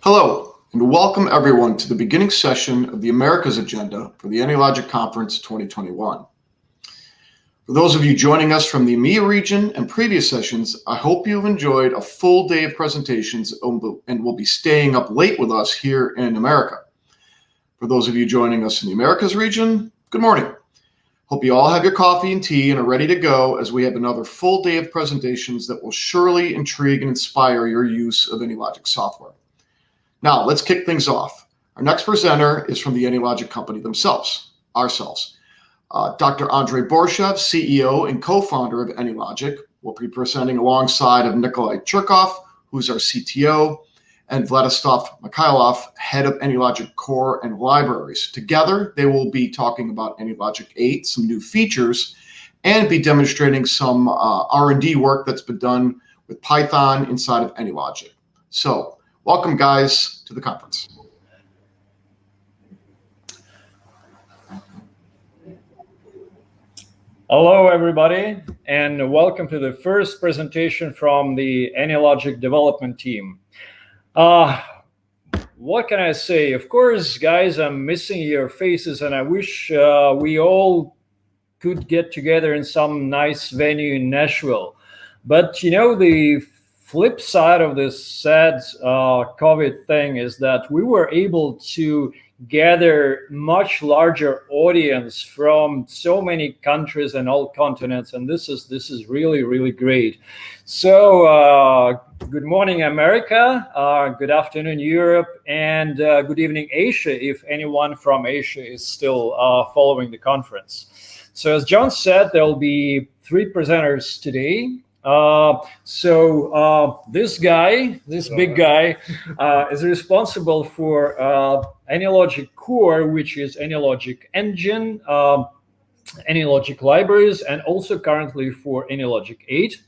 Hello, and welcome everyone to the beginning session of the Americas Agenda for the AnyLogic Conference 2021. For those of you joining us from the EMEA region and previous sessions, I hope you've enjoyed a full day of presentations and will be staying up late with us here in America. For those of you joining us in the Americas region, good morning. Hope you all have your coffee and tea and are ready to go as we have another full day of presentations that will surely intrigue and inspire your use of AnyLogic software. Now, let's kick things off. Our next presenter is from the AnyLogic company themselves, ourselves. Dr. Andrei Borshchev, CEO and co-founder of AnyLogic, will be presenting alongside of Nikolay Churkov, who's our CTO, and Vlad Mikhailov, head of AnyLogic Core and Libraries. Together, they will be talking about AnyLogic 8, some new features, and be demonstrating some R&D work that's been done with Python inside of AnyLogic. So, welcome, guys, to the conference. Hello, everybody, and welcome to the first presentation from the AnyLogic development team. What can I say? Of course, guys, I'm missing your faces, and I wish we all could get together in some nice venue in Nashville. But, you know, the flip side of this sad COVID thing is that we were able to gather much larger audience from so many countries and all continents, and this is really great. So good morning, America, good afternoon, Europe, and good evening, Asia, if anyone from Asia is still following the conference. So as John said, there will be 3 presenters today. This big guy, is responsible for AnyLogic Core, which is AnyLogic Engine, AnyLogic Libraries, and also currently for AnyLogic 8.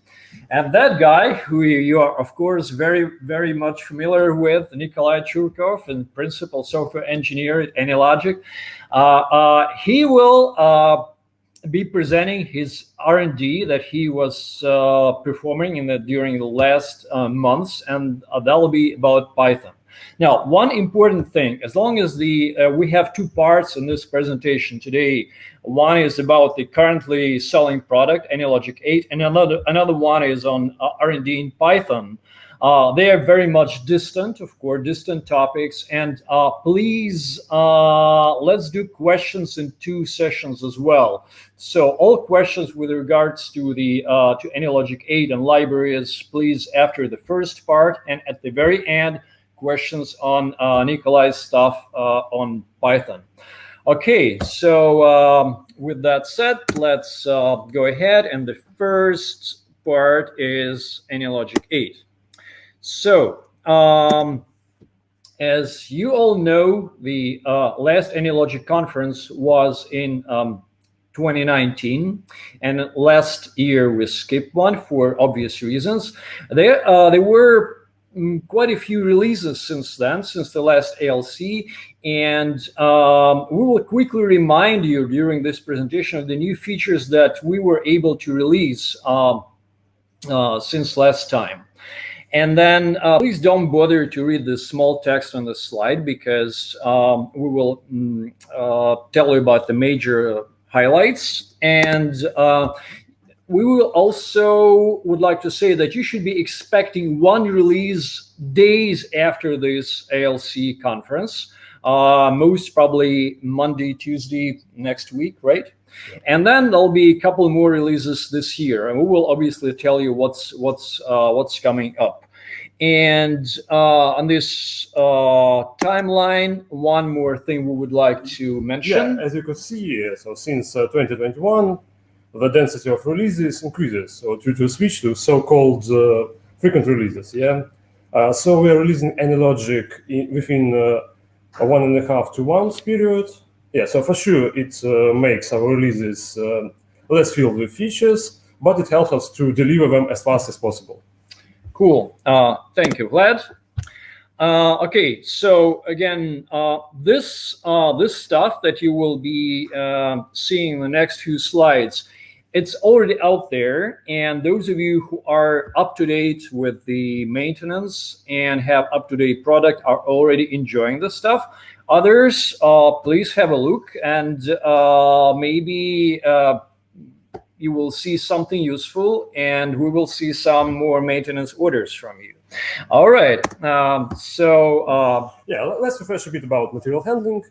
And that guy, who you are, of course, very much familiar with, Nikolay Churkov, and principal software engineer at AnyLogic, he will be presenting his R&D that he was performing during the last months, and that will be about Python. Now, one important thing, as long as we have 2 parts in this presentation today. One is about the currently selling product, AnyLogic 8, and another one is on R&D in Python. They are very much distant, of course, distant topics. And please, let's do questions in 2 sessions as well. So all questions with regards to the to AnyLogic 8 and libraries, please, after the first part, and at the very end, questions on Nikolay's stuff on Python. Okay, so with that said, let's go ahead. And the first part is AnyLogic 8. So, as you all know, the last AnyLogic conference was in 2019, and last year we skipped one for obvious reasons. There were quite a few releases since then, since the last ALC, and we will quickly remind you during this presentation of the new features that we were able to release since last time. And then please don't bother to read the small text on the slide, because we will tell you about the major highlights. And we will also would like to say that you should be expecting one release days after this ALC conference, most probably Monday, Tuesday next week, right? Yeah. And then there'll be a couple more releases this year, and we will obviously tell you what's coming up. And on this timeline, one more thing we would like to mention. Yeah, as you can see, so since 2021, the density of releases increases, so due to switch to so-called frequent releases. Yeah, so we are releasing AnyLogic within 1.5 to 1 period. Yeah, so for sure it makes our releases less filled with features, but it helps us to deliver them as fast as possible. Cool. Thank you, Vlad. Okay, so again, this stuff that you will be seeing in the next few slides it's already out there, and those of you who are up to date with the maintenance and have up-to-date product are already enjoying this stuff. Others, please have a look, and maybe you will see something useful, and we will see some more maintenance orders from you. All right. Yeah, let's refresh a bit about material handling.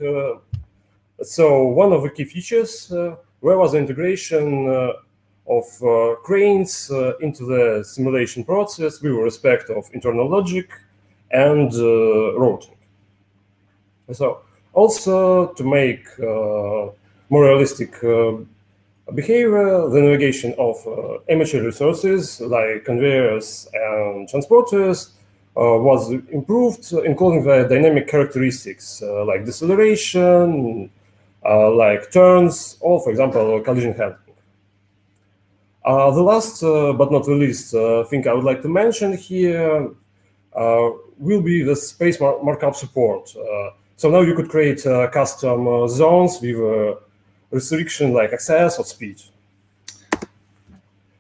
So one of the key features was the integration of cranes into the simulation process with respect of internal logic and routing. So also to make more realistic behavior, the navigation of immature resources like conveyors and transporters was improved, including the dynamic characteristics like deceleration, like turns, or for example, collision handling. The last but not the least thing I would like to mention here will be the space markup support. So now you could create custom zones with restriction like access or speed.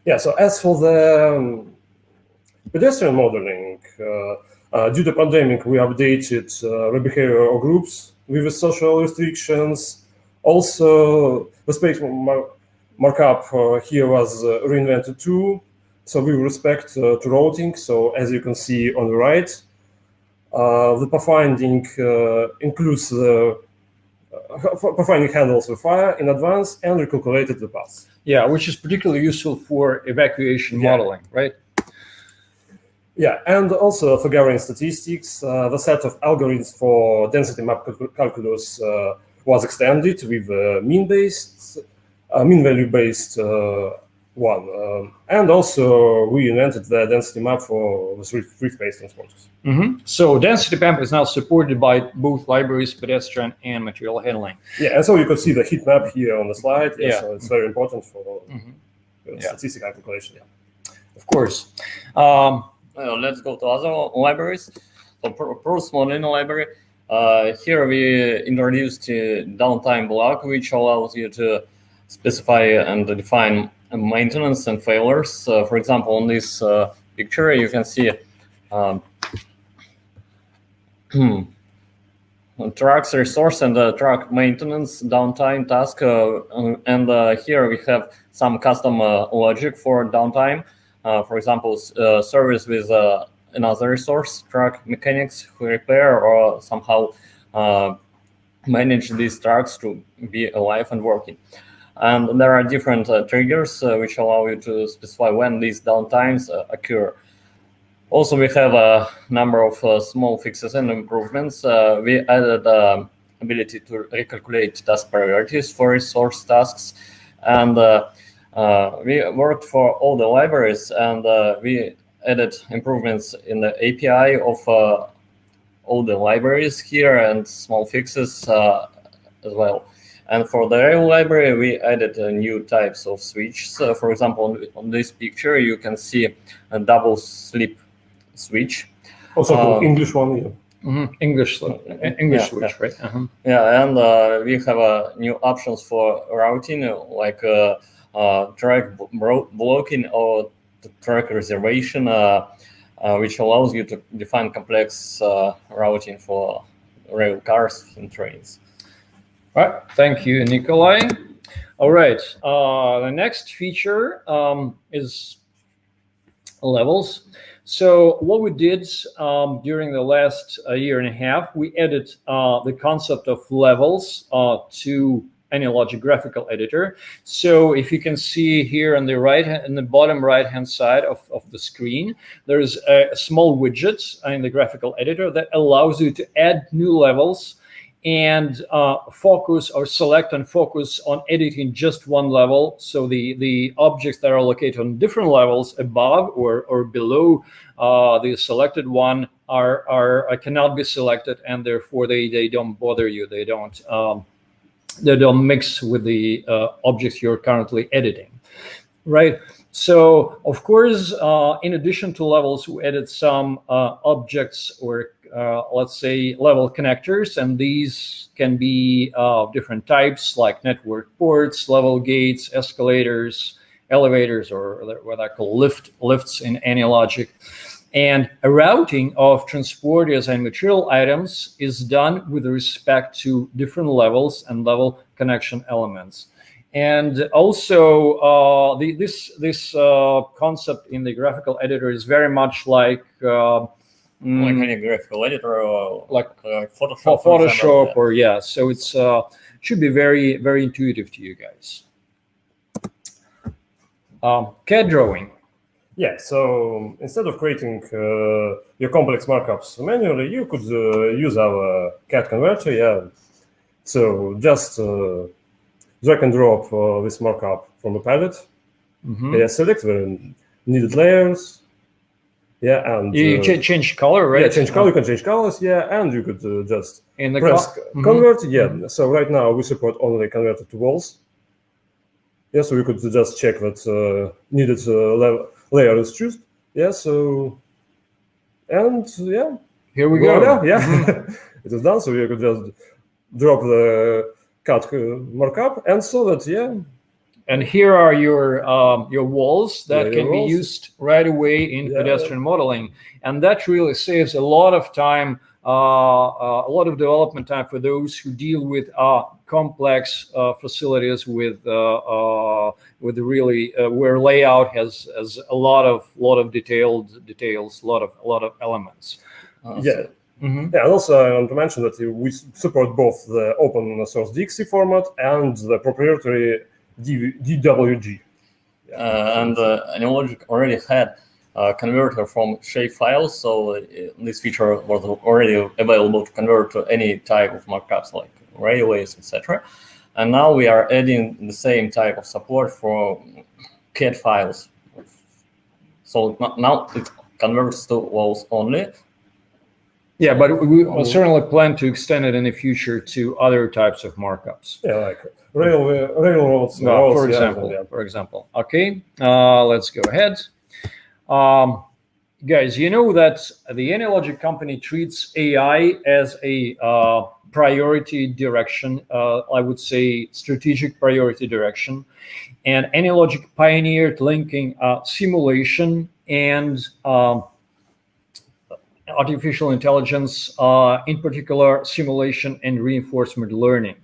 Yeah, so as for the pedestrian modeling, due to pandemic, we updated the behavioral groups with the social restrictions. Also, the space markup here was reinvented too. So with respect to routing, so as you can see on the right, the pathfinding includes the pathfinding handles the fire in advance and recalculated the path. Yeah, which is particularly useful for evacuation modeling, right? Yeah, and also for governing statistics, the set of algorithms for density map calculus was extended with mean value-based one. And also we invented the density map for the free space transporters. Mm-hmm. So density map is now supported by both libraries, pedestrian and material handling. Yeah, and so you could see the heat map here on the slide. Yeah. So it's very important for statistical calculation. Yeah. Of course. Let's go to other libraries. So first one in the library. Here we introduced a downtime block, which allows you to specify and define maintenance and failures. For example, on this picture, you can see trucks resource and truck maintenance downtime task. And here we have some custom logic for downtime. For example, service with another resource, truck mechanics who repair or somehow manage these trucks to be alive and working. And there are different triggers which allow you to specify when these downtimes occur. Also, we have a number of small fixes and improvements. We added ability to recalculate task priorities for resource tasks. And we worked for all the libraries, and we added improvements in the API of all the libraries here and small fixes as well. And for the rail library, we added new types of switches. For example, on this picture, you can see a double slip switch. Also, English one. Yeah. Mm-hmm. English switch, right? Uh-huh. Yeah, and we have new options for routing, like track blocking or track reservation, which allows you to define complex routing for rail cars and trains. All right, thank you, Nikolay. All right, the next feature is levels. So what we did during the last year and a half, we added the concept of levels to AnyLogic graphical editor. So if you can see here on the bottom right-hand side of the screen, there's a small widget in the graphical editor that allows you to add new levels and focus or select and focus on editing just one level. So the objects that are located on different levels above or below the selected one cannot be selected, and therefore they don't bother you. They don't mix with the objects you're currently editing, right? So of course, in addition to levels, we added some objects or let's say level connectors, and these can be different types like network ports, level gates, escalators, elevators, or what I call lifts in AnyLogic. And a routing of transporters and material items is done with respect to different levels and level connection elements. And also, this concept in the graphical editor is very much like any graphical editor, or like Photoshop. Photoshop, or yeah. So it's should be very, very intuitive to you guys. CAD drawing. Yeah, so instead of creating your complex markups manually, you could use our CAD converter. Yeah, so just drag and drop this markup from a palette. Yeah, select the needed layers. Yeah, and you change color, right? Yeah, change color. You can change colors. Yeah, and you could just in the press convert. Yeah, so right now we support only converted to walls. Yeah, so we could just check that needed layer is chosen. Yeah, so and yeah, here we go. Yeah, it is done. So you could just drop the cut markup, and so that And here are your walls that can be used right away in pedestrian modeling, and that really saves a lot of time, a lot of development time for those who deal with complex facilities with really where layout has a lot of details, a lot of elements. Yeah. And also I want to mention that we support both the open source DXC format and the proprietary DWG. And AnyLogic already had a converter from shape files, so this feature was already available to convert to any type of markups like railways, etc. And now we are adding the same type of support for CAD files. So now it converts to walls only. Yeah, but we will certainly plan to extend it in the future to other types of markups. Yeah, like railroads, for example. Okay, let's go ahead. Guys, you know that the AnyLogic company treats AI as a priority direction, I would say strategic priority direction. And AnyLogic pioneered linking simulation and artificial intelligence, in particular simulation and reinforcement learning.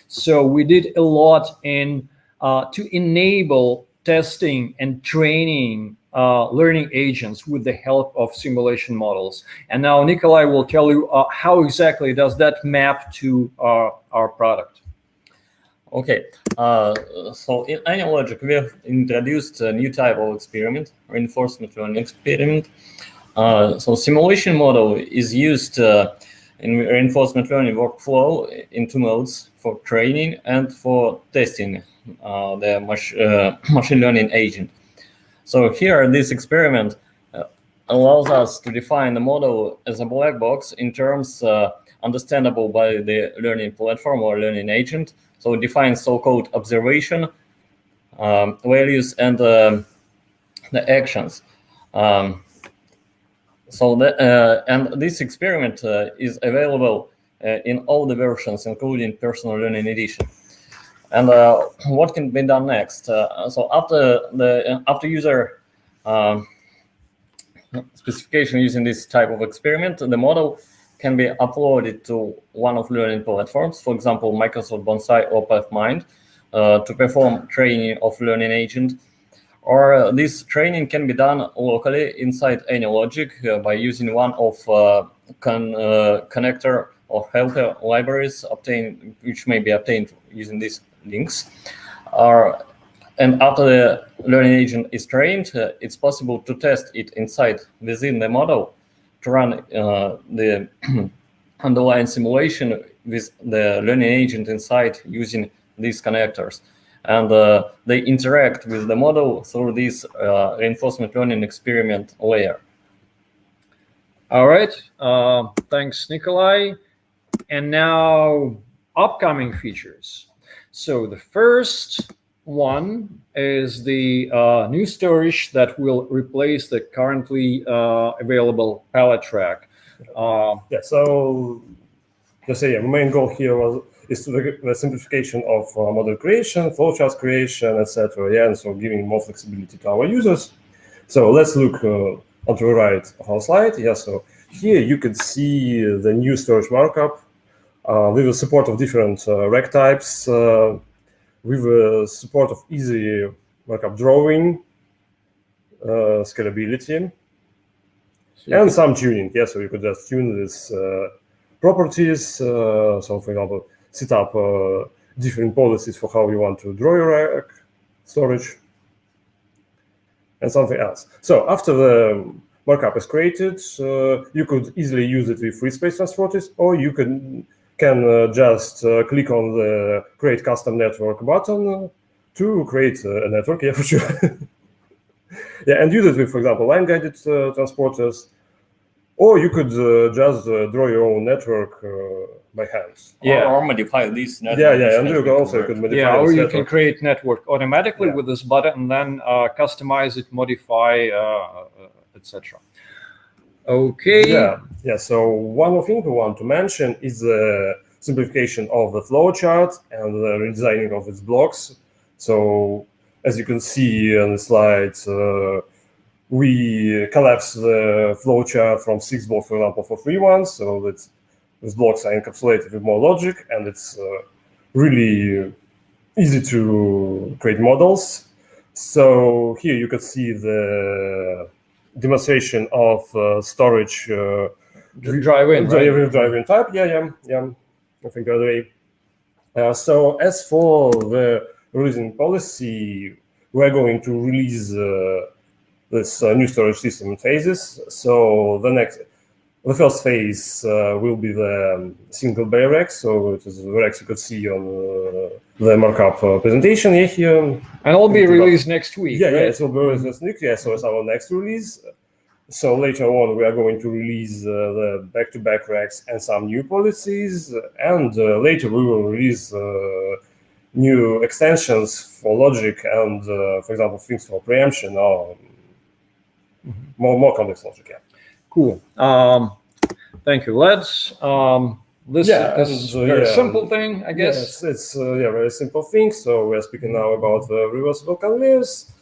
So we did a lot to enable testing and training learning agents with the help of simulation models. And now Nikolay will tell you how exactly does that map to our product. Okay, so in AnyLogic we have introduced a new type of experiment, reinforcement learning experiment. So simulation model is used in reinforcement learning workflow in two modes, for training and for testing the machine learning agent. So here, this experiment allows us to define the model as a black box in terms understandable by the learning platform or learning agent. So it defines so-called observation, values, and the actions. And this experiment is available in all the versions, including personal learning edition. And what can be done next? So after user specification using this type of experiment, the model can be uploaded to one of learning platforms, for example, Microsoft Bonsai or PathMind, to perform training of learning agent. Or this training can be done locally inside AnyLogic by using one of connector or helper libraries which may be obtained using these links. And after the learning agent is trained, it's possible to test it within the model, to run the underlying simulation with the learning agent inside using these connectors. And they interact with the model through this reinforcement learning experiment layer. All right, thanks, Nikolay. And now, upcoming features. So the first one is the new storage that will replace the currently available palette track. So just say the main goal here is the simplification of model creation, flowchart creation, etc. Yeah, and so giving more flexibility to our users. So let's look onto the right of our slide. Yeah, so here you can see the new storage markup with the support of different rec types, with the support of easy markup drawing, scalability, and some tuning. Yeah, so you could just tune these properties. So, for example, set up different policies for how you want to draw your rack storage, and something else. So after the markup is created, you could easily use it with free space transporters, or you can just click on the create custom network button to create a network. Yeah, for sure. Yeah, and use it with, for example, line guided transporters, or you could just draw your own network by hand. Yeah. Or modify this network. Yeah, and you could modify. Yeah, or this you network. can create network automatically Yeah. with this button, and then customize it, modify, etc. Okay. Yeah. So one more thing we want to mention is the simplification of the flowchart and the redesigning of its blocks. So as you can see on the slide, we collapse the flowchart from 6 blocks, for example, for 3 ones. So that these blocks are encapsulated with more logic, and it's really easy to create models. So here you can see the demonstration of storage Drive-in, right? drive-in type. Yeah. I think the way. So as for the releasing policy, we're going to release this new storage system in phases. So the first phase will be the single bay rack. So it is the racks you could see on the markup presentation here. And it'll be released next week. Yeah, right? it will be released next week. Yeah, so it's our next release. So later on, we are going to release the back-to-back racks and some new policies. And later we will release new extensions for logic and, for example, things for preemption or more complex logic. Yeah. Cool. Thank you, Vlad. This is a very simple thing, I guess. Yes, it's a very simple thing. So we're speaking now about the reversible conveyors.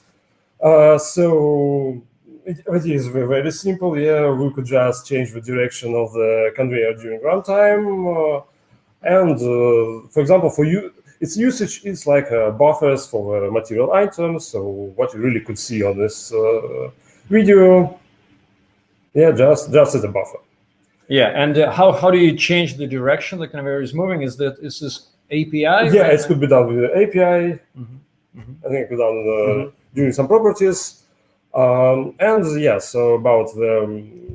So it is very simple. Yeah, we could just change the direction of the conveyor during runtime. And for example, for you, its usage is like buffers for the material items. So what you really could see on this video, yeah, just as a buffer. Yeah, and how do you change the direction the conveyor is moving? Is this API? Yeah, right? it could be done with the API. I think it could be done during some properties. And yeah, so about the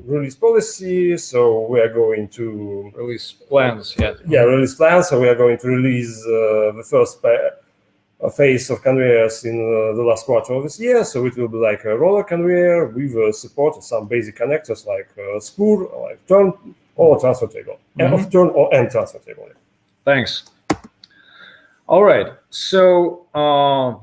release policy, so we are going to Release plans, yeah. Yeah, release plans. So we are going to release the first phase of conveyors in the last quarter of this year. So it will be like a roller conveyor with support of some basic connectors like spool, like turn or transfer table, of turn or end transfer table. Thanks. All right. So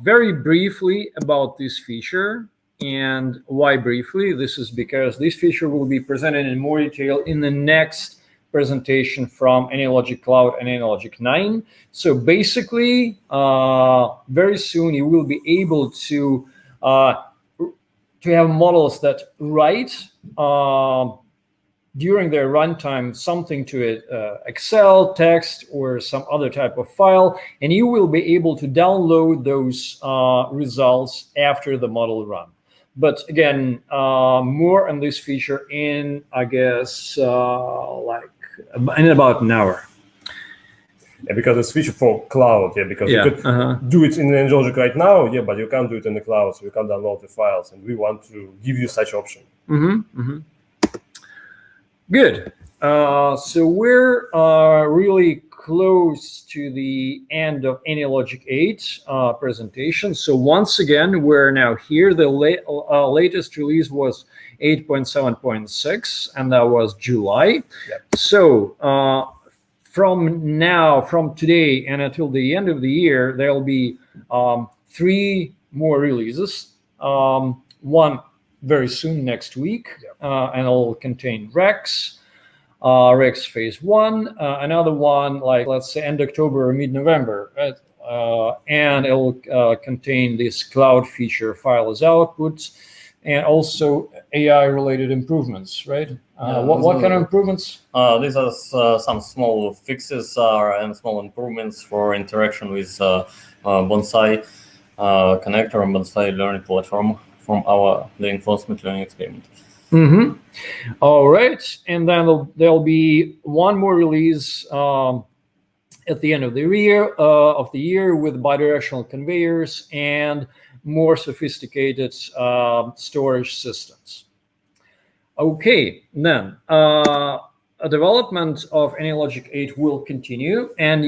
very briefly about this feature. And why briefly? This is because this feature will be presented in more detail in the next presentation from AnyLogic Cloud and AnyLogic 9. So basically, very soon you will be able to have models that write during their runtime something to it, Excel, text, or some other type of file, and you will be able to download those results after the model run. But again, more on this feature in, I guess, in about an hour. Yeah, because it's feature for cloud. Yeah, because you could do it in AnyLogic right now. Yeah, but you can't do it in the cloud, so you can't download the files. And we want to give you such option. Good. So we're really close to the end of AnyLogic 8 presentation. So once again, we're now here. The latest release was 8.7.6, and that was July. Yep. So from today and until the end of the year, there'll be 3 more releases. One very soon next week, and it'll contain Rex. Rex phase 1, another one like, let's say, end October or mid-November, right? And it will contain this cloud feature, file as output, and also AI-related improvements, right? What kind of improvements? These are some small fixes and small improvements for interaction with Bonsai connector and Bonsai learning platform from our reinforcement learning experiment. Mm-hmm. All right, and then there'll be one more release at the end of the year with bidirectional conveyors and more sophisticated storage systems. Okay, then a development of AnyLogic 8 will continue, and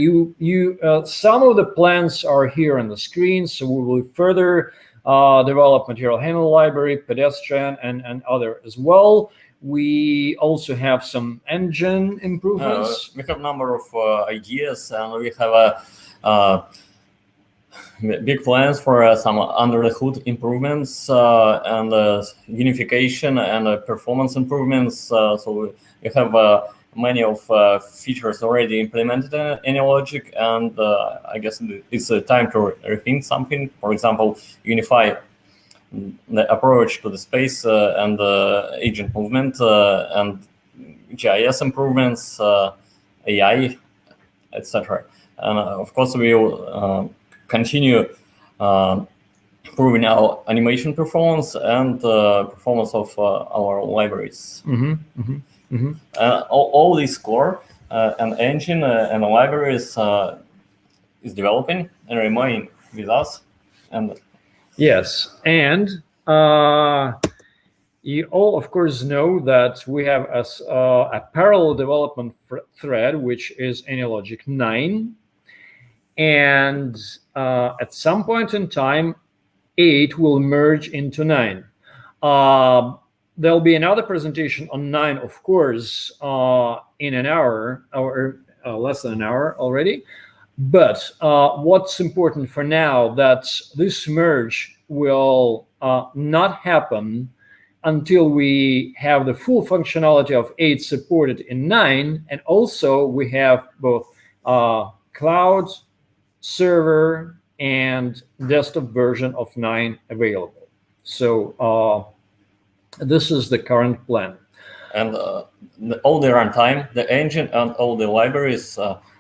some of the plans are here on the screen. So we will further develop material handling library, pedestrian, and other as well. We also have some engine improvements. We have a number of ideas, and we have big plans for some under the hood improvements and unification and performance improvements. So we have many of features already implemented in AnyLogic, and I guess it's time to rethink something. For example, unify the approach to the space and agent movement and GIS improvements, AI, etc. And of course, we will continue improving our animation performance and performance of our libraries. Mm-hmm, mm-hmm, mm-hmm. All this core and engine and libraries is developing and remain with us. And yes, and you all, of course, know that we have a parallel development thread, which is AnyLogic 9. And at some point in time, 8 will merge into 9. There'll be another presentation on 9, of course, in an hour or less than an hour already. But what's important for now, that this merge will not happen until we have the full functionality of 8 supported in 9, and also we have both cloud, server, and desktop version of 9 available. So this is the current plan. And all the runtime, the engine, and all the libraries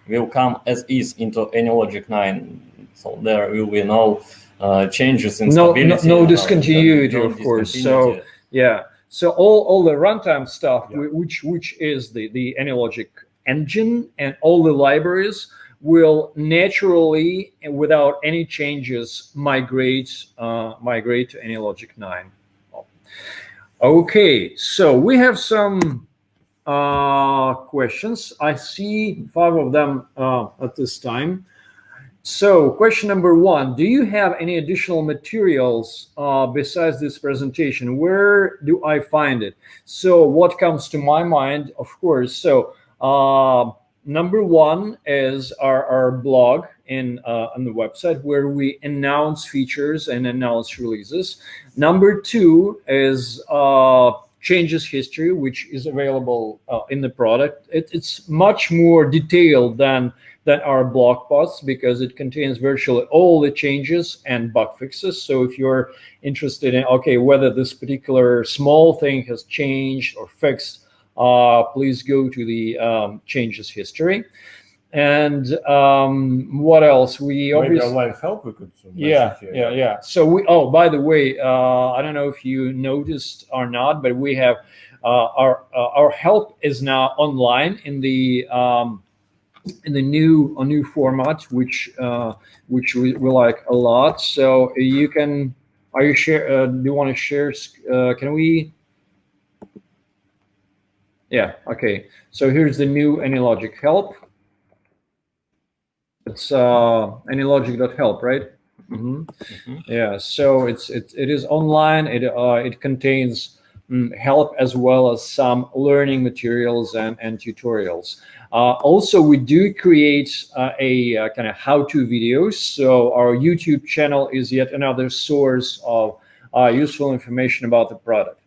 will come as is into AnyLogic 9. So there will be no changes in stability. No discontinuity, of course. So yeah. So all the runtime stuff, which is the AnyLogic engine and all the libraries, will naturally and without any changes migrate to AnyLogic 9. Okay, so we have some questions. I see 5 of them at this time. So question number 1, do you have any additional materials besides this presentation? Where do I find it? So what comes to my mind, of course, so number 1 is our blog on the website, where we announce features and announce releases. Number 2 is changes history, which is available in the product. It's much more detailed than our blog posts, because it contains virtually all the changes and bug fixes. So if you're interested in, okay, whether this particular small thing has changed or fixed, please go to the changes history. And what else? We maybe online help we could. Yeah. So by the way, I don't know if you noticed or not, but we have our help is now online in the new format, which we like a lot. So you can. Are you share? Do you want to share? Can we? Yeah. Okay. So here's the new AnyLogic help. It's AnyLogic.help, right? Mm-hmm. Mm-hmm. Yeah. So it is online. It contains help as well as some learning materials and tutorials. Also, we do create a kind of how-to videos. So our YouTube channel is yet another source of useful information about the product.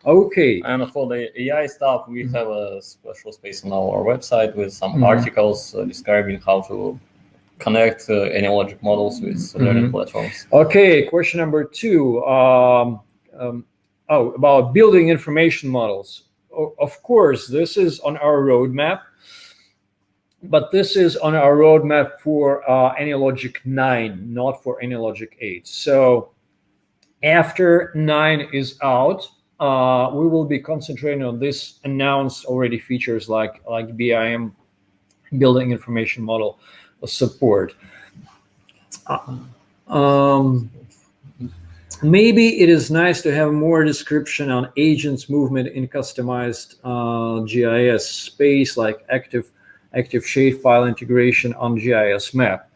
Okay. And for the AI stuff, we have a special space on our website with some articles describing how to connect AnyLogic models with learning platforms. Okay, question number 2. About building information models. Of course, this is on our roadmap, but this is on our roadmap for AnyLogic 9, not for AnyLogic 8. So after 9 is out, we will be concentrating on this announced already features like BIM, building information model support. Maybe it is nice to have more description on agents movement in customized GIS space, like active shapefile integration on GIS map.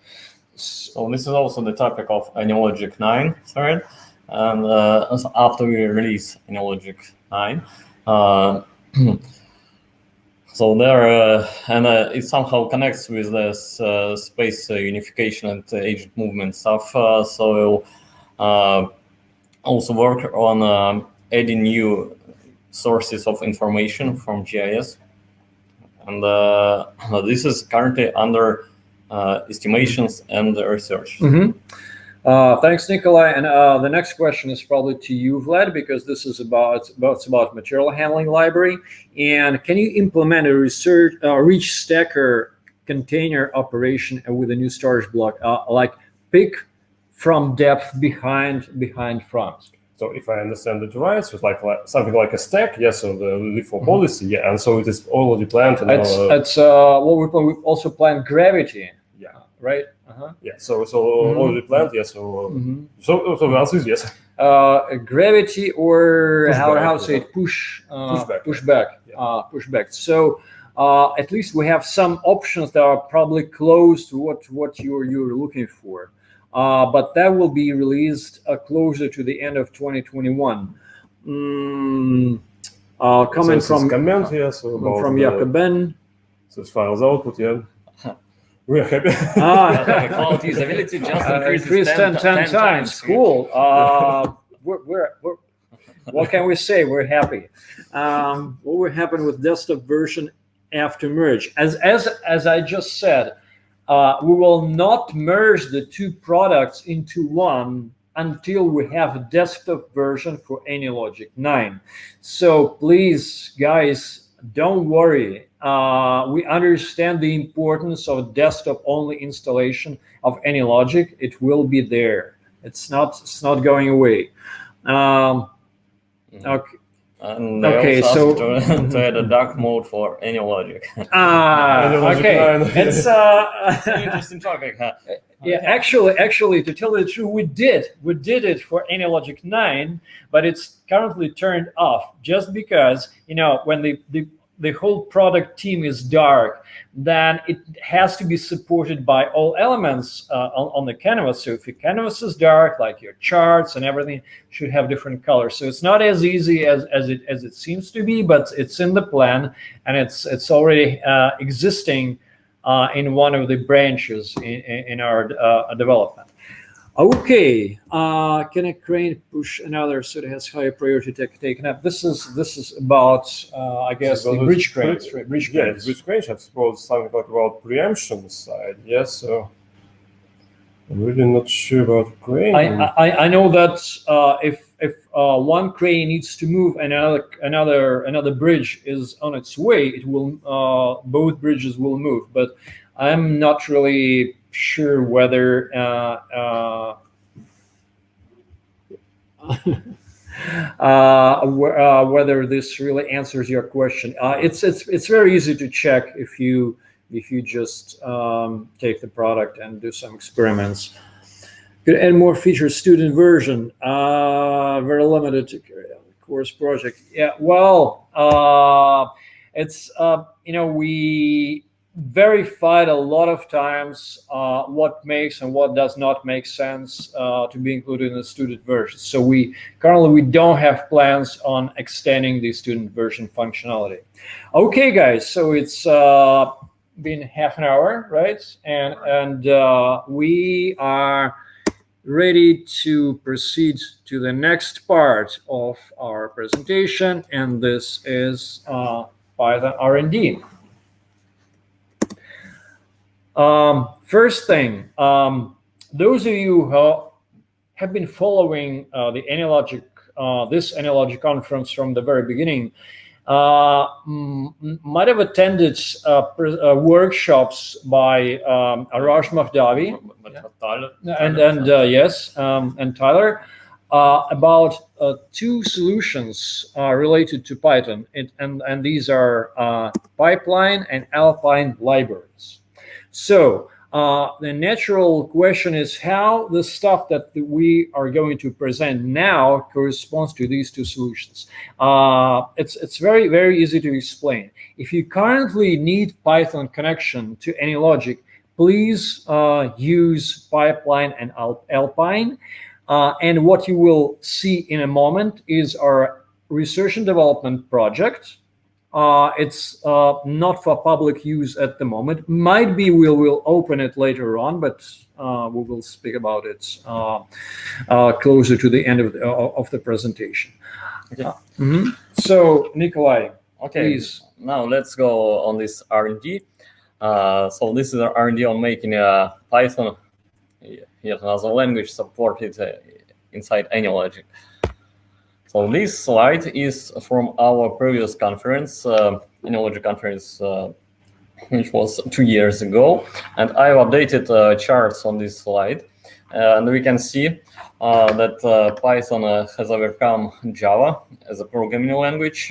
So this is also the topic of AnyLogic 9 thread. And after we release AnyLogic 9, so there, and it somehow connects with this space unification and agent movement stuff. So we'll also work on adding new sources of information from GIS. And this is currently under estimations and research. Thanks, Nikolay. And the next question is probably to you, Vlad, because this is about material handling library. And can you implement a reach stacker container operation with a new storage block, like pick from depth behind front? So if I understand it right, so it's like something like a stack, yes, so the LIFO policy, yeah, and so it is already planned. It's what we also plan gravity, yeah, right? Yeah, so already planned, yes. So so the answer is yes. Gravity or how to say it, pushback. Pushback. So at least we have some options that are probably close to what you're looking for. But that will be released closer to the end of 2021. Comment from Jakoben. So as far as output, yeah, we're happy. Quality usability just increased 10 times. Cool. What can we say? We're happy. What will happen with desktop version after merge? As I just said, we will not merge the two products into one until we have a desktop version for AnyLogic 9. So please, guys, don't worry. We understand the importance of desktop-only installation of AnyLogic. It will be there. It's not going away. Okay. And they also to add a dark mode for AnyLogic. Okay. It's interesting topic, huh? Yeah, actually, to tell you the truth, we did it for AnyLogic 9, but it's currently turned off just because, when the whole product team is dark, then it has to be supported by all elements on the canvas. So if your canvas is dark, like your charts and everything should have different colors. So it's not as easy as it seems to be, but it's in the plan, and it's already existing in one of the branches in our development. Okay, can a crane push another so it has higher priority taken up? This is about I guess the bridge cranes. Yeah, bridge cranes. I suppose something like about preemption side. Yes, so I'm really not sure about crane. I know that if one crane needs to move and another bridge is on its way, it will both bridges will move. But I'm not really sure whether whether this really answers your question. It's very easy to check if you just take the product and do some experiments. Could add more features, student version, very limited to course project. Yeah, well, it's we verified a lot of times what makes and what does not make sense to be included in the student version. So we currently don't have plans on extending the student version functionality. Okay, guys, so it's been half an hour, right? And we are ready to proceed to the next part of our presentation, and this is Python R&D. First thing, those of you who have been following the AnyLogic, this AnyLogic conference from the very beginning, might have attended workshops by Arash Mahdavi and Tyler about two solutions related to Python, and these are pipeline and Alpine libraries. So the natural question is how the stuff that we are going to present now corresponds to these two solutions. It's very, very easy to explain. If you currently need Python connection to AnyLogic, please use pipeline and Alpine. And what you will see in a moment is our research and development project. It's not for public use at the moment. Might be we will open it later on, but we will speak about it closer to the end of the presentation. Okay. So, Nikolay, okay, please. Now let's go on this R&D. So this is our R&D on making Python, yet another language supported inside AnyLogic. So this slide is from our previous conference, AnyLogic Conference, which was 2 years ago. And I've updated charts on this slide. And we can see that Python has overcome Java as a programming language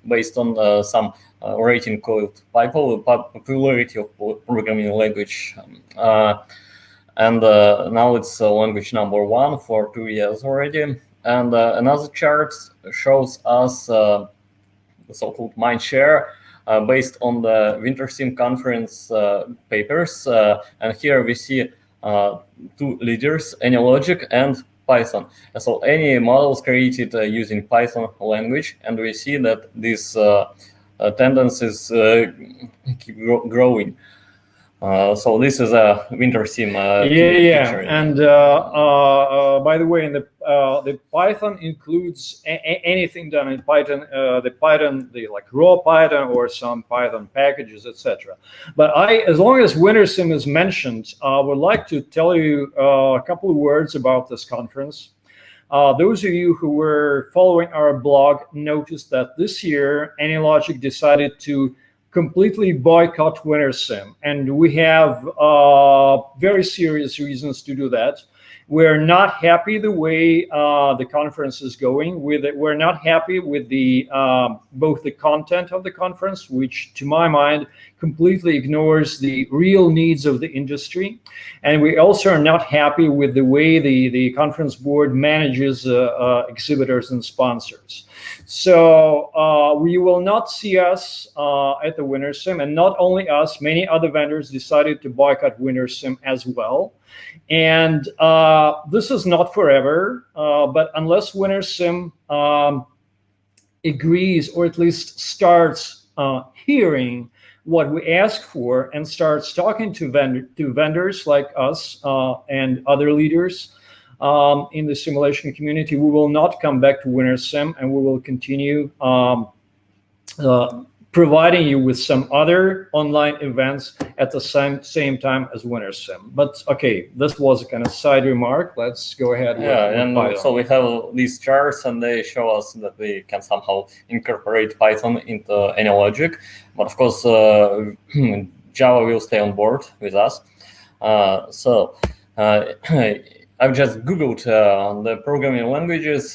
based on some rating called PyPol, popularity of programming language. And now it's language number 1 for 2 years already. And another chart shows us the so-called mind share based on the WinterSim conference papers. And here we see 2 leaders, AnyLogic and Python. So any models created using Python language, and we see that these tendencies keep growing. So this is a WinterSim picture. And by the way, in the Python includes anything done in Python, the like raw Python or some Python packages, etc. But as long as WinterSim is mentioned, I would like to tell you a couple of words about this conference. Those of you who were following our blog noticed that this year AnyLogic decided to completely boycott WinterSim, and we have very serious reasons to do that. We're not happy the way the conference is going. We're not happy with the both the content of the conference, which to my mind completely ignores the real needs of the industry, and we also are not happy with the way the conference board manages exhibitors and sponsors. So you will not see us at the WinterSim, and not only us, many other vendors decided to boycott WinterSim as well. And this is not forever, but unless WinterSim agrees, or at least starts hearing what we ask for and starts talking to vendors like us and other leaders in the simulation community, we will not come back to WinterSim, and we will continue providing you with some other online events at the same time as WinterSim. But okay, this was a kind of side remark. Let's go ahead. And so we have these charts, and they show us that we can somehow incorporate Python into AnyLogic. But of course, Java will stay on board with us. I've just Googled the programming languages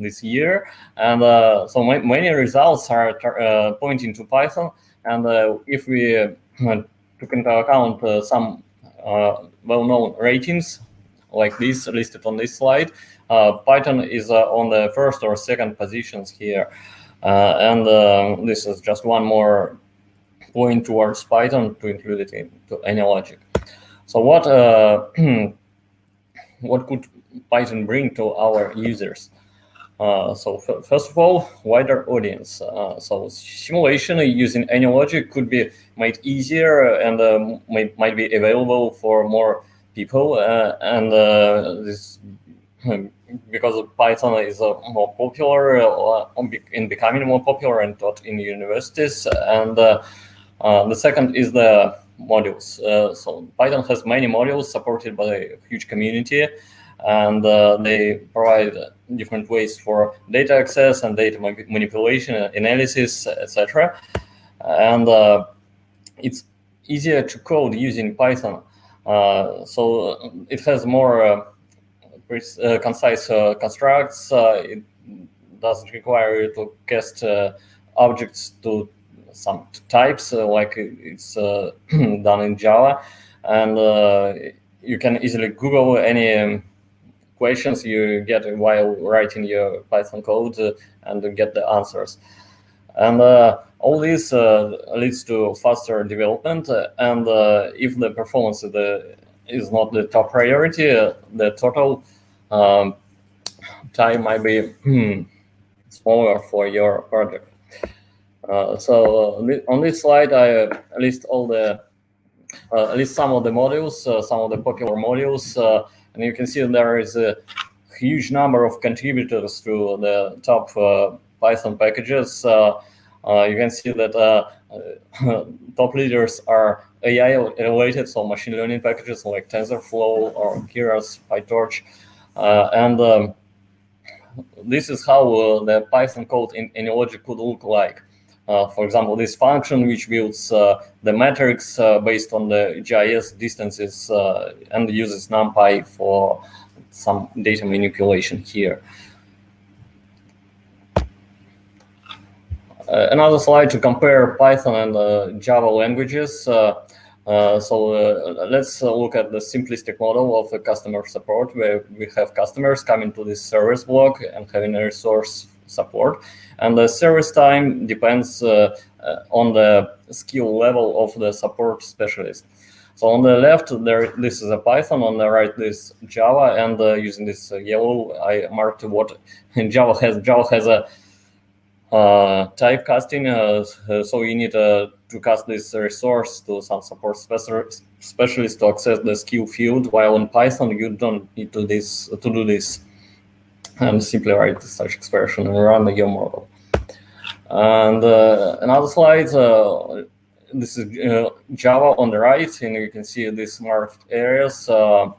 this year, and so many results are pointing to Python. And if we took into account some well-known ratings like this listed on this slide, Python is on the first or second positions here. And this is just one more point towards Python to include it into AnyLogic. So what could Python bring to our users? So first of all, wider audience. So simulation using AnyLogic could be made easier and might be available for more people, and this because Python is more popular in becoming more popular and taught in universities. And the second is the modules. So Python has many modules supported by a huge community, and they provide different ways for data access and data manipulation, analysis, etc. And it's easier to code using Python. So it has more concise constructs. It doesn't require you to cast objects to some types like it's done in Java, and you can easily Google any questions you get while writing your Python code and get the answers. And all this leads to faster development, and if the performance is not the top priority, the total time might be smaller for your project. So on this slide, I list all the list some of the modules, some of the popular modules, and you can see there is a huge number of contributors to the top Python packages. You can see that top leaders are AI related, so machine learning packages like TensorFlow or Keras, PyTorch, and this is how the Python code in AnyLogic could look like. For example, this function which builds the metrics based on the GIS distances and uses NumPy for some data manipulation here. Another slide to compare Python and Java languages. Let's look at the simplistic model of the customer support, where we have customers coming to this service block and having a resource support. And the service time depends on the skill level of the support specialist. So on the left, this is a Python. On the right, this Java. And using this yellow, I marked what Java has. Java has a type casting, so you need to cast this resource to some support specialist to access the skill field, while in Python you don't need to do this, and simply write such expression and run your model. And another slide, this is Java on the right, and you can see these marked areas. So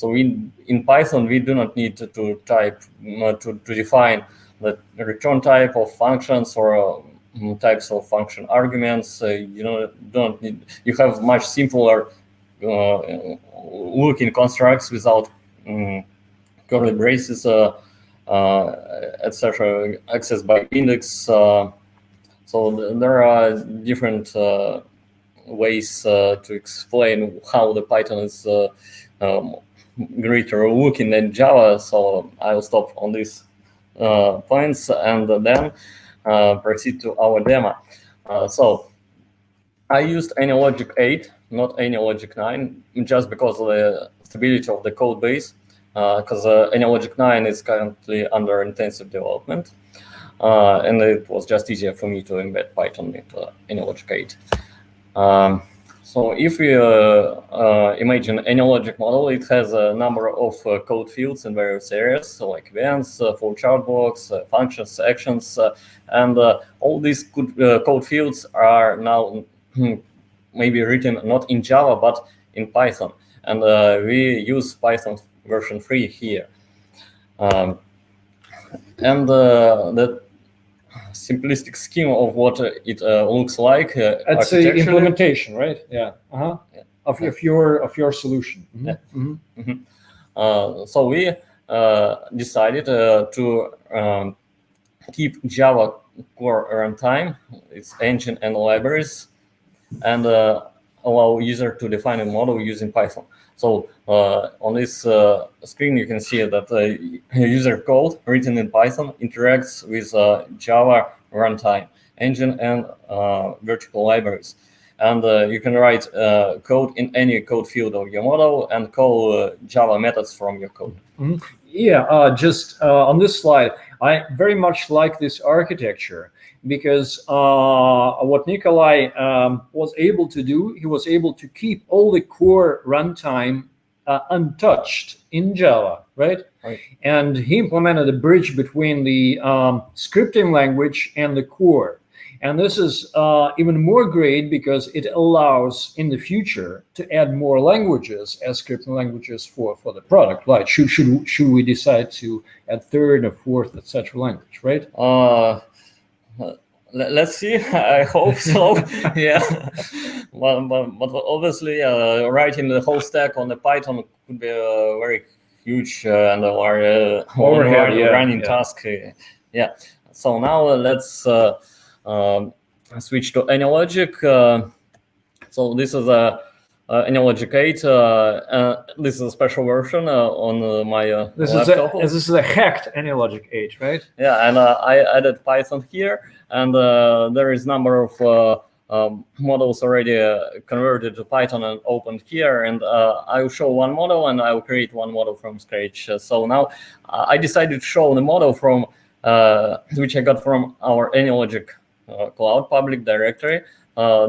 in Python we do not need to type to define the return type of functions or types of function arguments. You don't need. You have much simpler looking constructs without curly braces, etc. Access by index. So there are different ways to explain how the Python is greater looking than Java. So I will stop on this points and then proceed to our demo. So I used AnyLogic 8, not AnyLogic 9, just because of the stability of the code base, because AnyLogic 9 is currently under intensive development, and it was just easier for me to embed Python into AnyLogic 8. So if we imagine AnyLogic model, it has a number of code fields in various areas, so like events, flowchart blocks, functions, actions, and all these code fields are now maybe written not in Java, but in Python. And we use Python version 3 here. And the simplistic scheme of what it looks like. That's the implementation, right? Yeah. Of your solution. Mm-hmm. Yeah. Mm-hmm. So we decided to keep Java core runtime, its engine and libraries, and allow user to define a model using Python. So on this screen, you can see that user code written in Python interacts with Java runtime, engine, and vertical libraries. And you can write code in any code field of your model and call Java methods from your code. Mm-hmm. Yeah, just on this slide, I very much like this architecture, because what Nikolay was able to do, he was able to keep all the core runtime untouched in Java, right? Right. And he implemented a bridge between the scripting language and the core. And this is even more great because it allows in the future to add more languages as scripting languages for the product. Like should we decide to add third or fourth, etc. language, right? Let's see. I hope so. Yeah, but obviously, writing the whole stack on the Python could be a very huge and running task. Yeah. So now let's switch to AnyLogic. So this is a AnyLogic 8. This is a special version on my this laptop. This is a hacked AnyLogic 8, right? Yeah, and I added Python here, and there is number of models already converted to Python and opened here, and I will show one model, and I will create one model from scratch. So now I decided to show the model from which I got from our AnyLogic cloud public directory.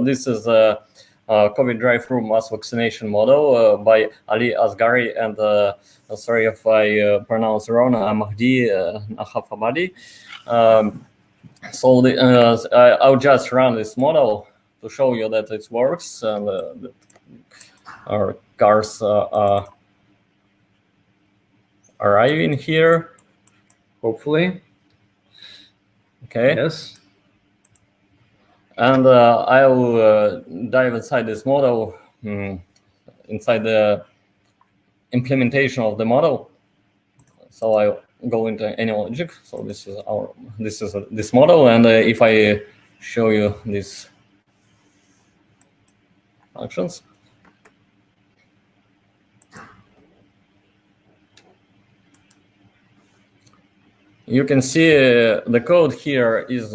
This is a COVID drive-through mass vaccination model by Ali Asghari and sorry if I pronounce wrong, Mahdi Nahafamadi. So I'll just run this model to show you that it works and that our cars are arriving here. Hopefully. Okay. Yes. And I'll dive inside this model, inside the implementation of the model. So I go into AnyLogic. So this is this model, and if I show you these functions, you can see the code here is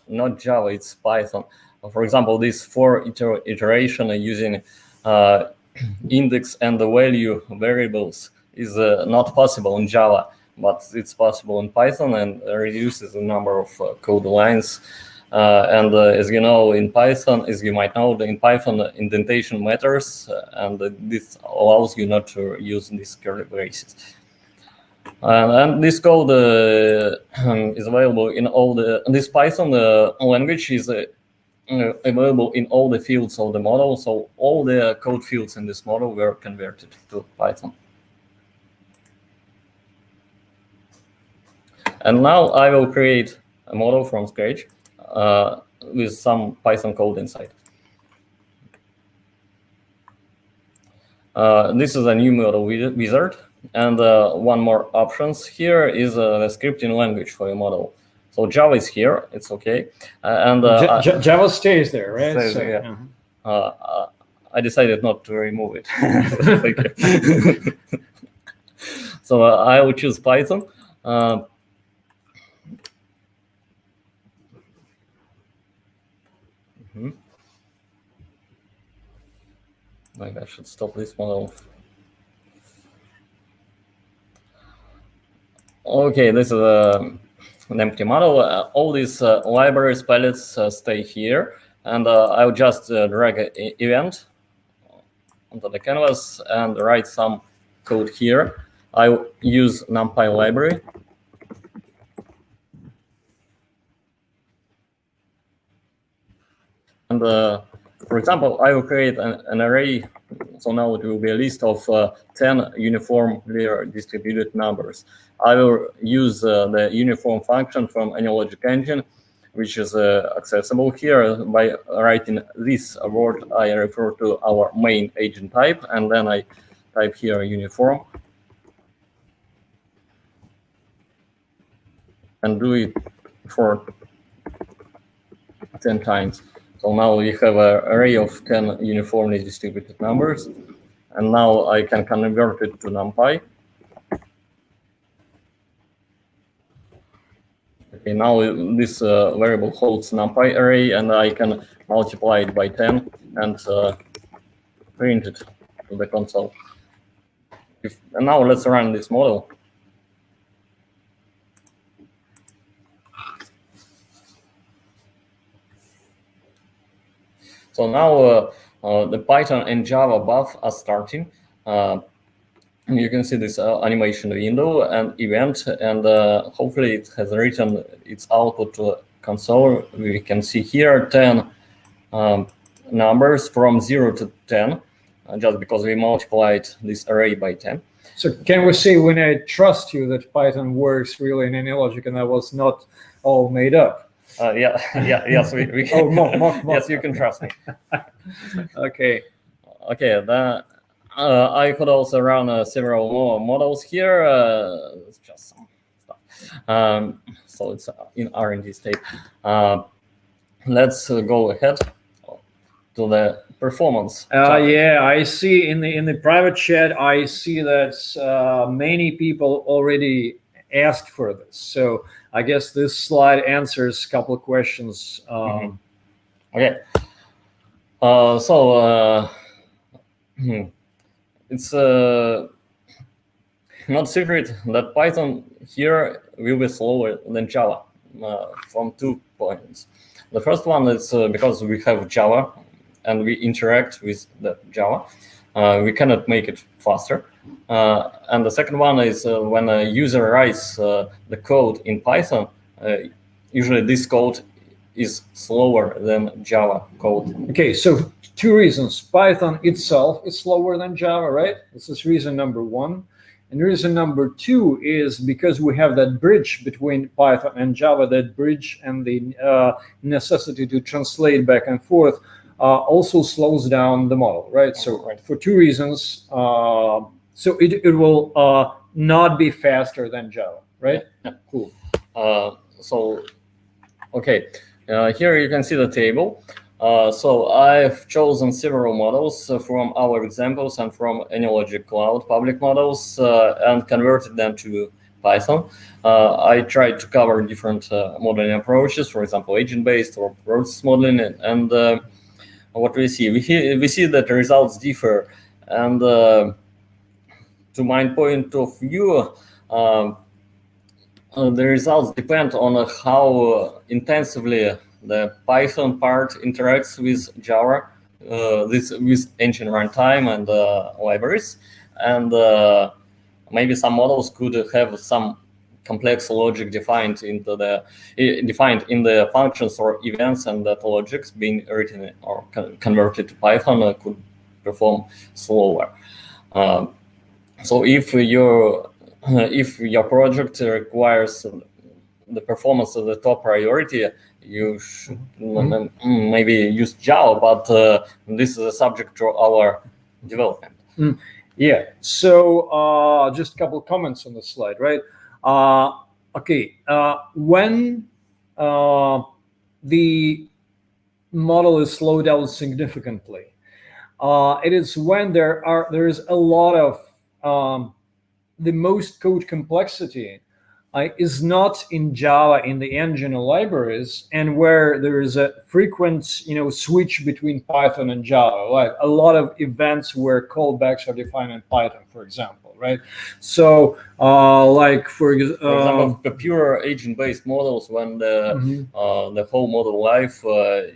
not Java, it's Python. For example, this for iteration using index and the value variables is not possible in Java, but it's possible in Python and reduces the number of code lines. And as you know, in Python, as you might know, in Python, indentation matters, and this allows you not to use these curly braces. And this code is available in all this Python language is available in all the fields of the model. So all the code fields in this model were converted to Python. And now I will create a model from scratch with some Python code inside. This is a new model wizard. And one more options here is the scripting language for your model. So Java is here, it's okay. And Java stays there, right? Stays there, yeah. I decided not to remove it. Thank you. So I will choose Python. Maybe I should stop this model. Okay, this is an empty model. All these libraries palettes stay here, and I'll just drag an event onto the canvas and write some code here. I'll use NumPy library. And for example, I will create an array. So now it will be a list of 10 uniformly distributed numbers. I will use the uniform function from AnyLogic engine, which is accessible here by writing this word. I refer to our main agent type, and then I type here uniform and do it for 10 times. So now we have an array of 10 uniformly distributed numbers, and now I can convert it to NumPy. Okay, now this variable holds NumPy array, and I can multiply it by 10 and print it to the console. And now let's run this model. So now the Python and Java both are starting. And you can see this animation window and event, and hopefully it has written its output to a console. We can see here 10 numbers from 0 to 10, just because we multiplied this array by 10. So can we say, when I trust you, that Python works really in AnyLogic and that was not all made up? Yes, we Oh, mock. yes, you can trust me. Okay. Then I could also run several more models here. It's just some stuff. So it's in R&D state. Let's go ahead to the performance. Yeah, I see in the private chat, I see that many people already asked for this. So I guess this slide answers a couple of questions. Okay. It's not secret that Python here will be slower than Java from 2 points. The first one is because we have Java and we interact with the Java. We cannot make it faster. And the second one is when a user writes the code in Python, usually this code is slower than Java code. Okay, so 2 reasons. Python itself is slower than Java, right? This is reason number 1. And reason number 2 is because we have that bridge between Python and Java, that bridge and the necessity to translate back and forth also slows down the model, right? So for 2 reasons, so it will not be faster than Java, right? Yeah. Cool. Here you can see the table. So I've chosen several models from our examples and from AnyLogic Cloud public models and converted them to Python. I tried to cover different modeling approaches, for example, agent-based or process modeling, and what we see that the results differ. And to my point of view, the results depend on how intensively the Python part interacts with Java, with engine runtime and libraries, and maybe some models could have some complex logic defined in the functions or events, and that logics being written or converted to Python could perform slower. So if your project requires the performance of the top priority, you should maybe use Java, but this is a subject to our development. Yeah, so just a couple of comments on the slide, right? When the model is slowed down significantly, it is when there is a lot of the most code complexity is not in Java in the engine libraries, and where there is a frequent switch between Python and Java, like a lot of events where callbacks are defined in Python, for example, right? So like for example, the pure agent-based models, when the whole model life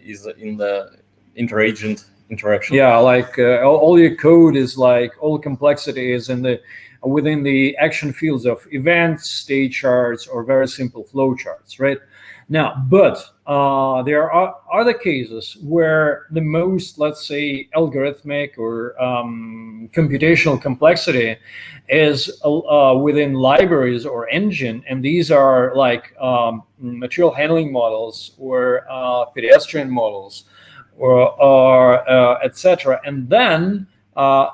is in the inter-agent interaction. Yeah, like all your code is like, all complexity is within the action fields of events, state charts, or very simple flow charts, right? Now, but there are other cases where the most, let's say, algorithmic or computational complexity is within libraries or engine, and these are like material handling models or pedestrian models or etc. And then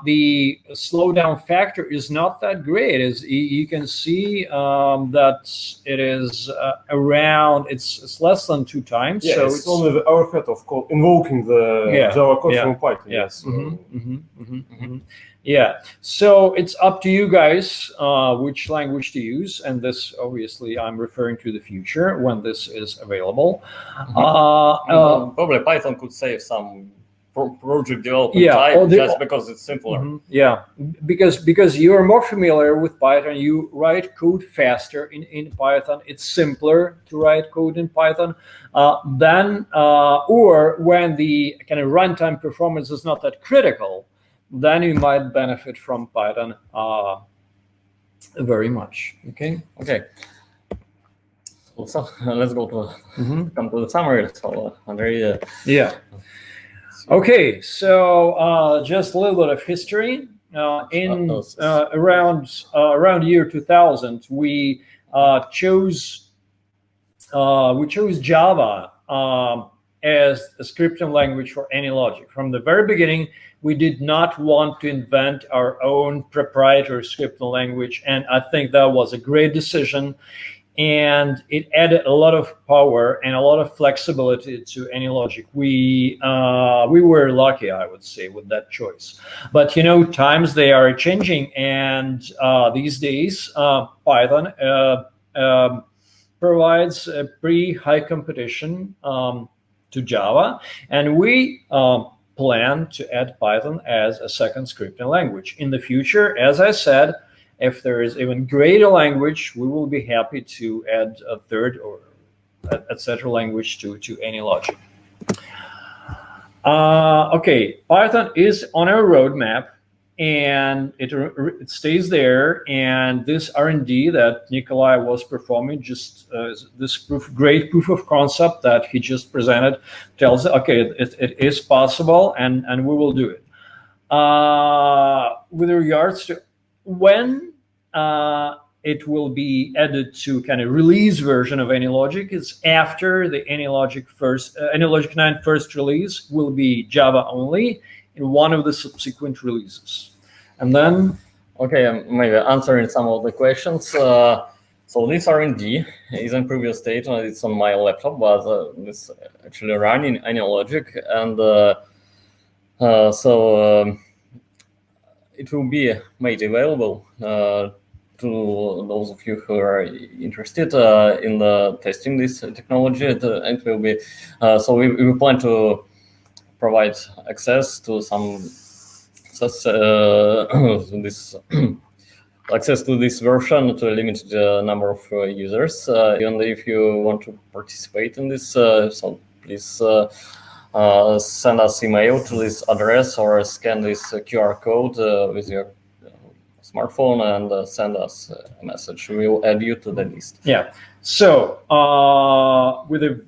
the slowdown factor is not that great. As you can see that it is around, it's less than 2 times. Yeah, so it's only the overhead of invoking the Java code from Python. Yes. Yeah, so it's up to you guys which language to use, and this obviously I'm referring to the future when this is available. Probably Python could save some project development time just because it's simpler. Yeah, because you are more familiar with Python, you write code faster in Python. It's simpler to write code in Python than or when the kind of runtime performance is not that critical. then you might benefit from Python very much. Okay. Okay. So let's go to come to the summary. So Andrei. Yeah. Okay. So just a little bit of history. Around year 2000, we chose Java as a scripting language for AnyLogic. From the very beginning, we did not want to invent our own proprietary scripting language, and I think that was a great decision. And it added a lot of power and a lot of flexibility to AnyLogic. We were lucky, I would say, with that choice. But times they are changing, and these days Python provides a pretty high competition to Java, and we plan to add Python as a second scripting language in the future. As I said, if there is even greater language, we will be happy to add a third or etc. language to AnyLogic. Okay, Python is on our roadmap, and it stays there. And this R&D that Nikolay was performing, just this great proof of concept that he just presented, tells okay, it is possible, and we will do it. With regards to when it will be added to kind of release version of AnyLogic, is after the AnyLogic 9 first release will be Java only in one of the subsequent releases. And then okay, maybe answering some of the questions. So this R&D is in previous state, and it's on my laptop, but it's actually running AnyLogic, and it will be made available to those of you who are interested in testing this technology. It will be so we plan to provide access to access to this version to a limited number of users. And if you want to participate in this, so please send us email to this address or scan this QR code with your smartphone and send us a message. We will add you to the list. Yeah. So with a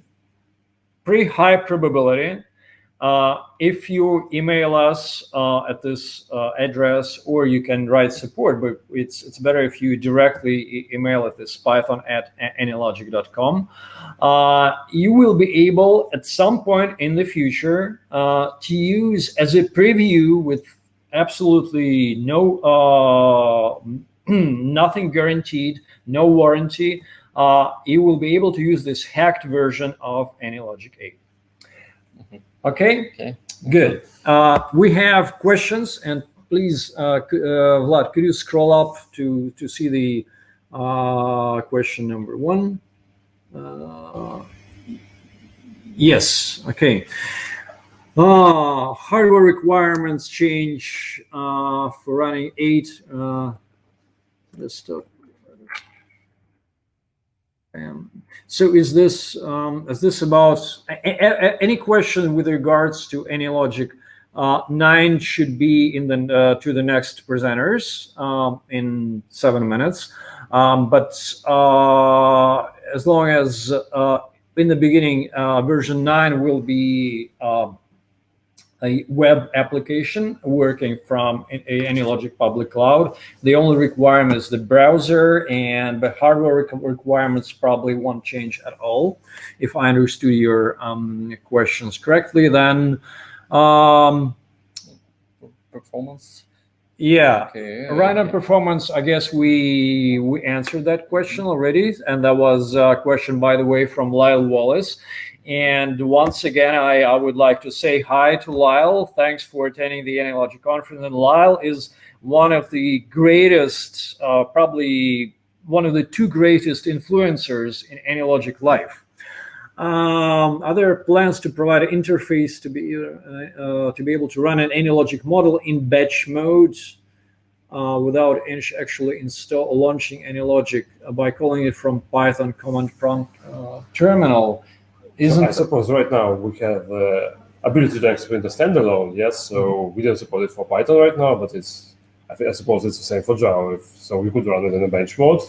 pretty high probability, if you email us at this address, or you can write support, but it's better if you directly email at this python@anylogic.com. You will be able at some point in the future to use as a preview with absolutely no nothing guaranteed, no warranty. You will be able to use this hacked version of AnyLogic 8. Okay? Okay. Good. We have questions, and please, Vlad, could you scroll up to see the question number 1? Yes. Okay. Hardware requirements change for running 8. This stuff. So is this about any question with regards to AnyLogic 9 should be in the to the next presenters in 7 minutes, but as long as in the beginning version 9 will be a web application working from AnyLogic public cloud. The only requirement is the browser, and the hardware requirements probably won't change at all. If I understood your questions correctly, then performance. Yeah, Okay, random performance. I guess we answered that question already, and that was a question, by the way, from Lyle Wallace. And once again, I would like to say hi to Lyle. Thanks for attending the AnyLogic Conference. And Lyle is one of the greatest, probably one of the 2 greatest influencers in AnyLogic life. Are there plans to provide an interface to be able to run an AnyLogic model in batch mode without actually launching AnyLogic by calling it from Python command prompt terminal? I suppose right now we have ability to export a standalone. Yes, so we don't support it for Python right now, but I suppose it's the same for Java. So we could run it in a bench mode.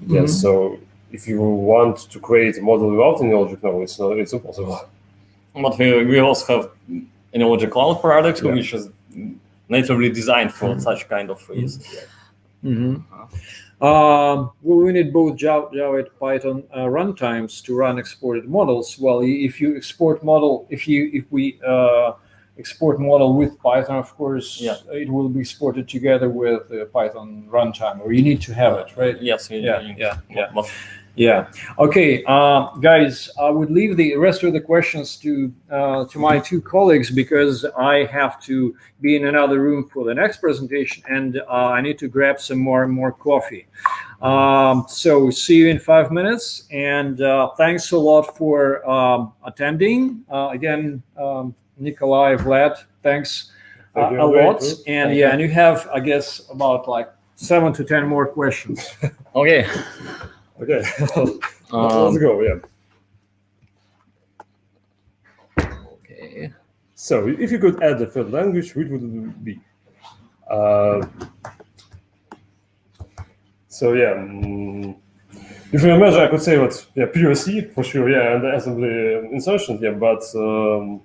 Yes, so if you want to create a model without AnyLogic, no, it's impossible. But we also have AnyLogic Cloud product, which is natively designed for such kind of use. We need both Java and Python runtimes to run exported models. Well, if you export model, if we export model with Python, of course, it will be exported together with Python runtime, or you need to have it, right? Yes. Yeah. Okay, guys, I would leave the rest of the questions to my two colleagues because I have to be in another room for the next presentation, and I need to grab some more coffee. So see you in 5 minutes, and thanks a lot for attending. Again, Nikolay, Vlad, thanks a lot. And and you have, I guess, about like 7 to 10 more questions. Okay. Okay, let's go. Okay. So if you could add a third language, which would it be? If you imagine, I could say pure C for sure, and the assembly insertion, but to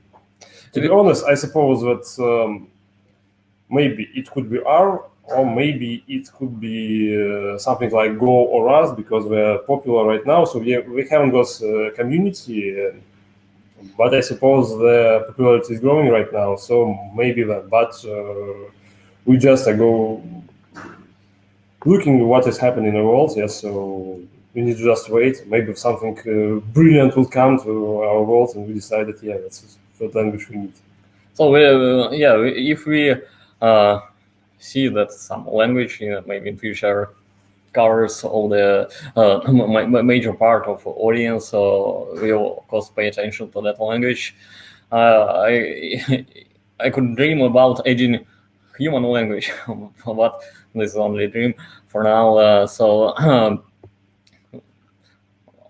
be honest, I suppose that maybe it could be R, or maybe it could be something like Go or Rust, because they're popular right now. So we haven't got a community, but I suppose the popularity is growing right now. So maybe that. But we just go looking what is happening in the world. Yes, so we need to just wait. Maybe something brilliant will come to our world, and we decided, that's the language we need. So if we see that some language maybe in future covers all the major part of audience, will of course pay attention to that language. I could dream about adding human language, but this is only a dream for now.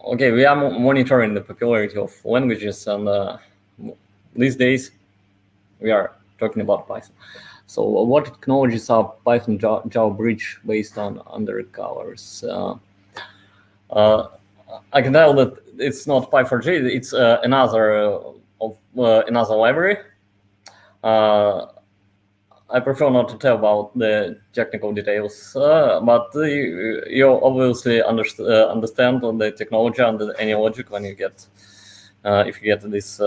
Okay, we are monitoring the popularity of languages, and these days we are talking about Python. So what technologies are Python Java bridge based on undercovers? I can tell that it's not Py4j, it's another library. I prefer not to tell about the technical details, but you obviously understand the technology and the AnyLogic when you get if you get this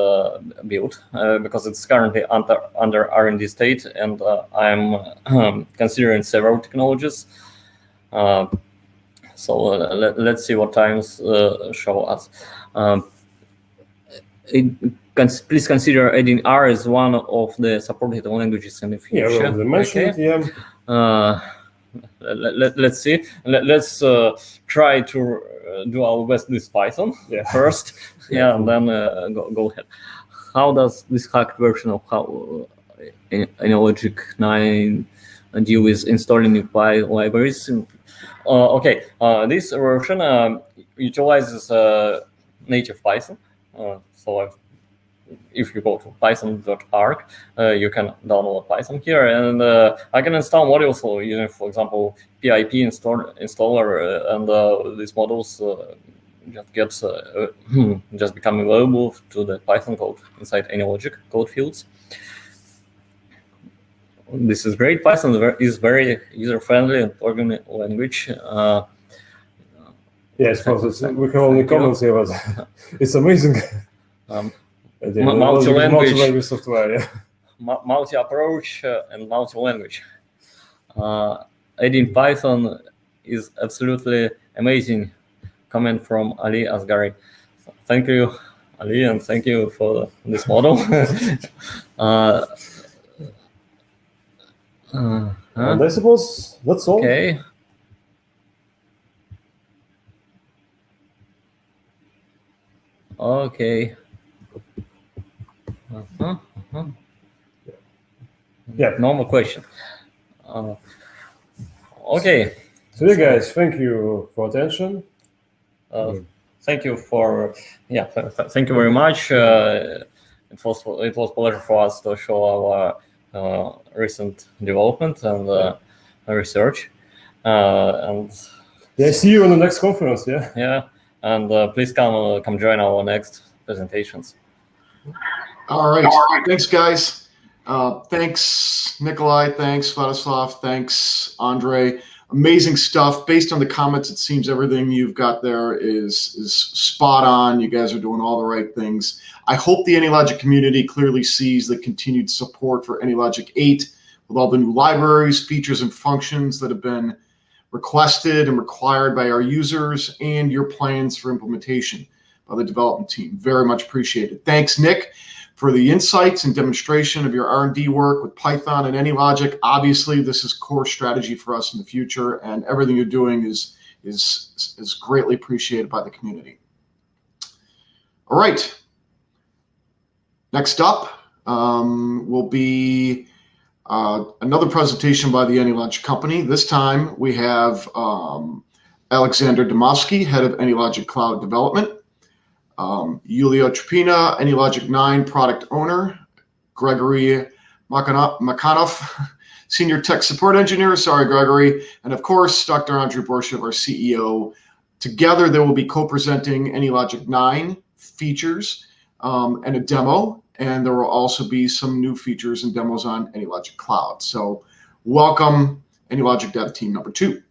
build, because it's currently under R&D state, and I'm considering several technologies. So let's see what times show us. Please consider adding R as one of the supported languages in the future. Let's see. Let's try to do our best with Python first, and then go ahead. How does this hacked version of AnyLogic 9 deal with installing new Py libraries? Okay, this version utilizes native Python. So if you go to python.org, you can download Python here, and I can install modules using, for example, pip installer, and these models just become available to the Python code inside AnyLogic code fields. This is great. Python is very user-friendly and programming language. I suppose we can only comment here, but it's amazing. Multi-language software, multi-approach and multi-language. Adding Python is absolutely amazing. Comment from Ali Asghari. Thank you, Ali, and thank you for this model. And I suppose that's all. Okay. Okay. No more question. Okay. So guys, thank you for attention. Thank you for thank you very much. it was a pleasure for us to show our recent development and research. And yeah, see you on the next conference. Yeah. Yeah, and please come join our next presentations. All right. Thanks, guys. Thanks, Nikolay. Thanks, Vladislav. Thanks, Andrei. Amazing stuff. Based on the comments, it seems everything you've got there is spot on. You guys are doing all the right things. I hope the AnyLogic community clearly sees the continued support for AnyLogic 8 with all the new libraries, features, and functions that have been requested and required by our users, and your plans for implementation by the development team. Very much appreciated. Thanks, Nick, for the insights and demonstration of your R&D work with Python and AnyLogic. Obviously, this is core strategy for us in the future, and everything you're doing is greatly appreciated by the community. All right. Next up will be another presentation by the AnyLogic company. This time we have Alexander Domovsky, head of AnyLogic Cloud Development, Yulia Trepina, AnyLogic 9 product owner, Gregory Mikhailov, senior tech support engineer. Sorry, Gregory. And of course, Dr. Andrei Borshchev, our CEO. Together, they will be co-presenting AnyLogic 9 features and a demo. And there will also be some new features and demos on AnyLogic Cloud. So welcome, AnyLogic Dev Team number 2.